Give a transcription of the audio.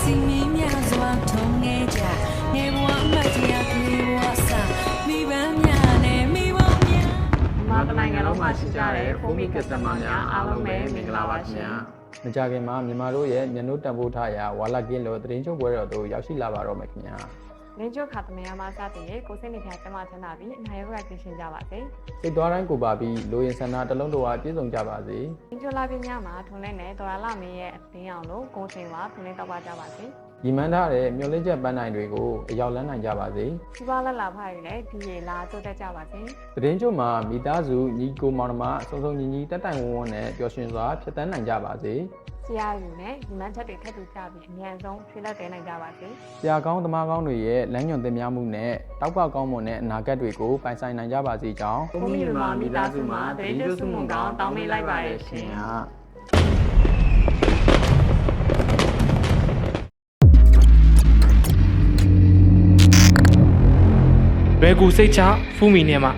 စီမီများစွာထုံငယ်ကြငယ်ဘဝအမတ်တရားကလေးဘဝစာမိဘများနဲ့မိဘများ မြန်မာနိုင်ငံလုံးမှာရှိကြတဲ့ဖုန်းမီကစ္စတမာများအားလုံးပဲမင်္ဂလာပါခင်ဗျာ မကြခင်မှာမြန်မာတို့ရဲ့မျက်နှာတန်ဖိုးထားရာဝါလာကင်းလို့သတင်းချုပ်ပွဲတော်တို့ရောက်ရှိလာပါတော့မယ်ခင်ဗျာ လင်းကျုပ်ခါသမယမှာစတင်ရေကိုစိတ်နေပြကျမချမ်းသာပြီးအနာရောဂါကင်းရှင်းကြပါစေ စိတ်သွားတိုင်းကိုပါပြီးလိုရင်ဆန္ဒတစ်လုံးတော်အားပြည့်စုံကြပါစေ လင်းကျုပ်လာပြညမှာထုံလင်းနဲ့ဒေါ်လာမင်းရဲ့အသိအောင်လို့ကိုစိန်ပါထုံလင်းတော့ပါကြပါစေ ညီမန်းထားတဲ့မျော်လင့်ချက်ပန်းနိုင်တွေကိုအရောက်လန်းနိုင်ကြပါစေ ဒီပါလက်လာဖားရည်လည်းဒီရေလာတိုးတက်ကြပါစေ သတင်းချုပ်မှာမိသားစုညီကိုမောင်နှမအစုံစုံညီညီတက်တိုင်ဝန်းဝန်းနဲ့ပျော်ရွှင်စွာဖြတ်သန်းနိုင်ကြပါစေ ဆရာယူနဲ့ညီမချက်တွေထပ်တူကြပြီးအမြန်ဆုံးဖြေလက်တင်နိုင်ကြပါစေ ဆရာကောင်းသမားကောင်းတွေရဲ့လမ်းညွှန်သင်များမှုနဲ့တောက်ကကောင်းမွန်တဲ့အနာဂတ်တွေကိုပိုင်ဆိုင်နိုင်ကြပါစေကြောင်း ဖုန်းမီမြန်မာမိသားစုမှာတရင်ကျစုမွန်ကောင်းတောင်းပေးလိုက်ပါရရှင် လွယ်ကူစိတ်ချဖူးမီနဲ့မှာ